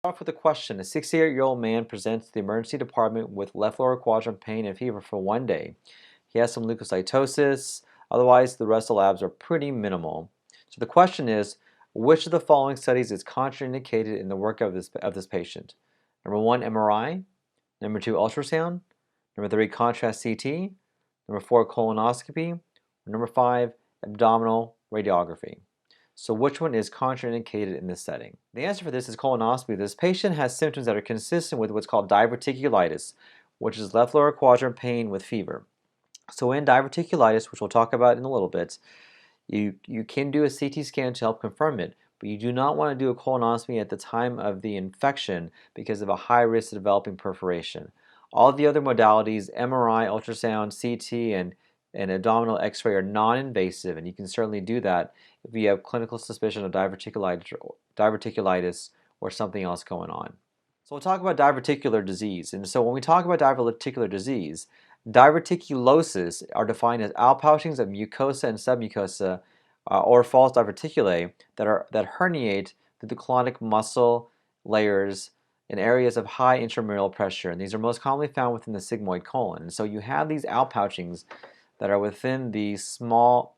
Off with a question. A 68-year-old man presents to the emergency department with left lower quadrant pain and fever for 1 day. He has some leukocytosis. Otherwise, the rest of the labs are pretty minimal. So the question is, which of the following studies is contraindicated in the work of this patient? Number 1, MRI. Number 2, ultrasound. Number 3, contrast CT. Number 4, colonoscopy. Or number 5, abdominal radiography. So which one is contraindicated in this setting? The answer for this is colonoscopy. This patient has symptoms that are consistent with what's called diverticulitis, which is left lower quadrant pain with fever. So in diverticulitis, which we'll talk about in a little bit, you can do a CT scan to help confirm it, but you do not want to do a colonoscopy at the time of the infection because of a high risk of developing perforation. All the other modalities, MRI, ultrasound, CT, and abdominal x-ray are non-invasive, and you can certainly do that if you have clinical suspicion of diverticulitis or something else going on. So we'll talk about diverticular disease. And so when we talk about diverticular disease, diverticulosis are defined as outpouchings of mucosa and submucosa or false diverticulae that herniate through the colonic muscle layers in areas of high intramural pressure. And these are most commonly found within the sigmoid colon. And so you have these outpouchings that are within the sigmoid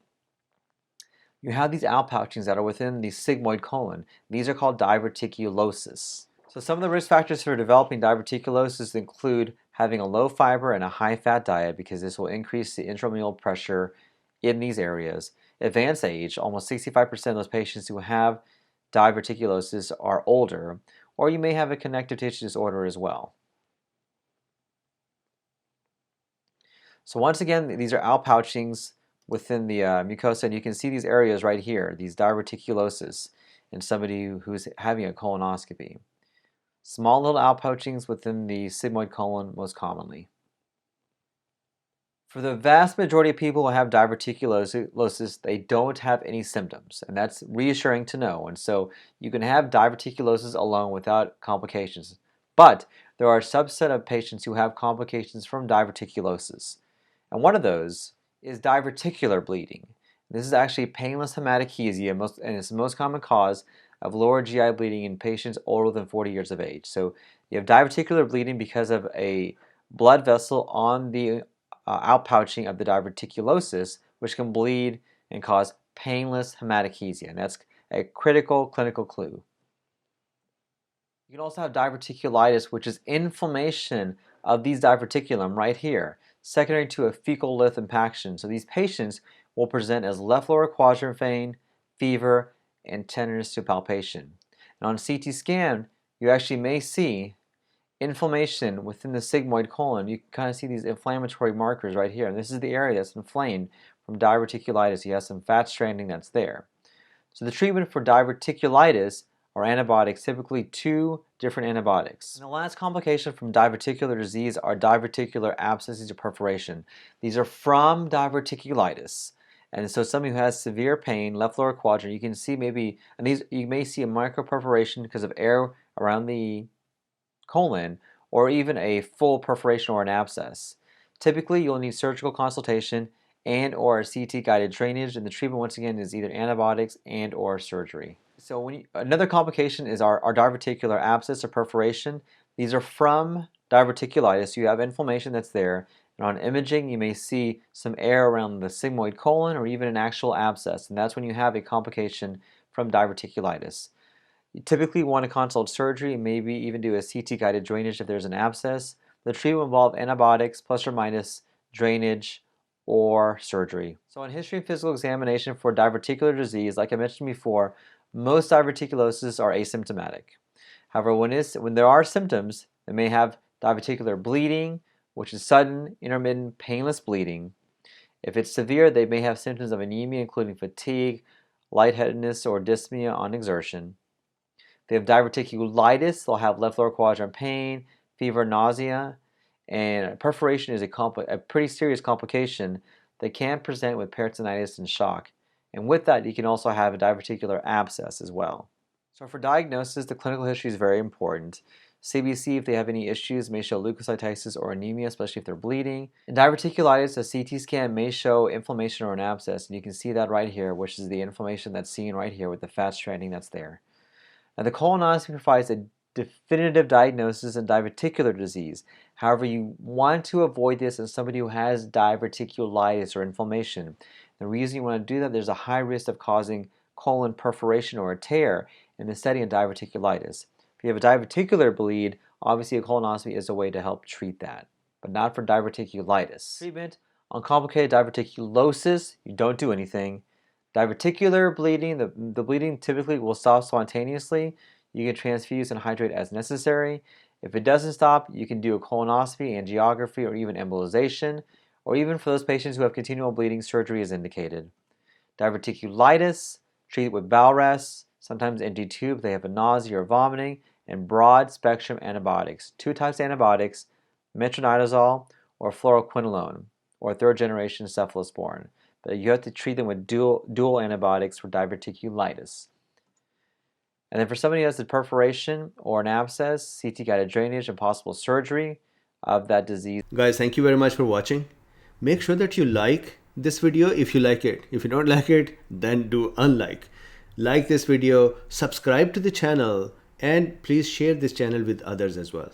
colon. These are called diverticulosis. So some of the risk factors for developing diverticulosis include having a low fiber and a high fat diet, because this will increase the intramural pressure in these areas. Advanced age, almost 65% of those patients who have diverticulosis are older, or you may have a connective tissue disorder as well. So once again, these are outpouchings within the mucosa, and you can see these areas right here, these diverticulosis, in somebody who's having a colonoscopy. Small little outpouchings within the sigmoid colon most commonly. For the vast majority of people who have diverticulosis, they don't have any symptoms, and that's reassuring to know. And so you can have diverticulosis alone without complications. But there are a subset of patients who have complications from diverticulosis. And one of those is diverticular bleeding. This is actually painless hematochezia, and it's the most common cause of lower GI bleeding in patients older than 40 years of age. So you have diverticular bleeding because of a blood vessel on the outpouching of the diverticulosis, which can bleed and cause painless hematochezia. And that's a critical clinical clue. You can also have diverticulitis, which is inflammation of these diverticulum right here, secondary to a fecal lymph impaction. So these patients will present as left lower quadrant pain, fever, and tenderness to palpation. And on CT scan, you actually may see inflammation within the sigmoid colon. You can kind of see these inflammatory markers right here. And this is the area that's inflamed from diverticulitis. You have some fat stranding that's there. So the treatment for diverticulitis are antibiotics, typically 2 different antibiotics. And the last complication from diverticular disease are diverticular abscesses or perforation. These are from diverticulitis. And so somebody who has severe pain, left lower quadrant, you can see maybe, and these you may see a microperforation because of air around the colon, or even a full perforation or an abscess. Typically, you'll need surgical consultation and or a CT guided drainage, and the treatment once again is either antibiotics and or surgery. So another complication is our diverticular abscess or perforation. These are from diverticulitis. You have inflammation that's there, and on imaging you may see some air around the sigmoid colon or even an actual abscess, and that's when you have a complication from diverticulitis. You typically want to consult surgery and maybe even do a CT guided drainage if there's an abscess. The treatment will involve antibiotics plus or minus drainage or surgery. So in history and physical examination for diverticular disease, like I mentioned before, most diverticulosis are asymptomatic. However, when there are symptoms, they may have diverticular bleeding, which is sudden, intermittent, painless bleeding. If it's severe, they may have symptoms of anemia, including fatigue, lightheadedness, or dyspnea on exertion. If they have diverticulitis, they'll have left lower quadrant pain, fever, nausea, and perforation is a pretty serious complication that can present with peritonitis and shock. And with that, you can also have a diverticular abscess as well. So for diagnosis, the clinical history is very important. CBC, if they have any issues, may show leukocytosis or anemia, especially if they're bleeding. In diverticulitis, a CT scan may show inflammation or an abscess, and you can see that right here, which is the inflammation that's seen right here with the fat stranding that's there. Now, the colonoscopy provides a definitive diagnosis in diverticular disease. However, you want to avoid this in somebody who has diverticulitis or inflammation. The reason you want to do that, there's a high risk of causing colon perforation or a tear in the setting of diverticulitis. If you have a diverticular bleed, obviously a colonoscopy is a way to help treat that, but not for diverticulitis. Treatment: uncomplicated diverticulosis, you don't do anything. Diverticular bleeding, the bleeding typically will stop spontaneously. You can transfuse and hydrate as necessary. If it doesn't stop, you can do a colonoscopy, angiography, or even embolization, or even for those patients who have continual bleeding, surgery is indicated. Diverticulitis, treat it with bowel rests, sometimes empty tube, they have a nausea or vomiting, and broad spectrum antibiotics. 2 types of antibiotics, metronidazole or fluoroquinolone, or third generation cephalosporin. But you have to treat them with dual antibiotics for diverticulitis. And then for somebody who has a perforation or an abscess, CT guided drainage and possible surgery of that disease. Guys, thank you very much for watching. Make sure that you like this video if you like it. If you don't like it, then do unlike. Like this video, subscribe to the channel, and please share this channel with others as well.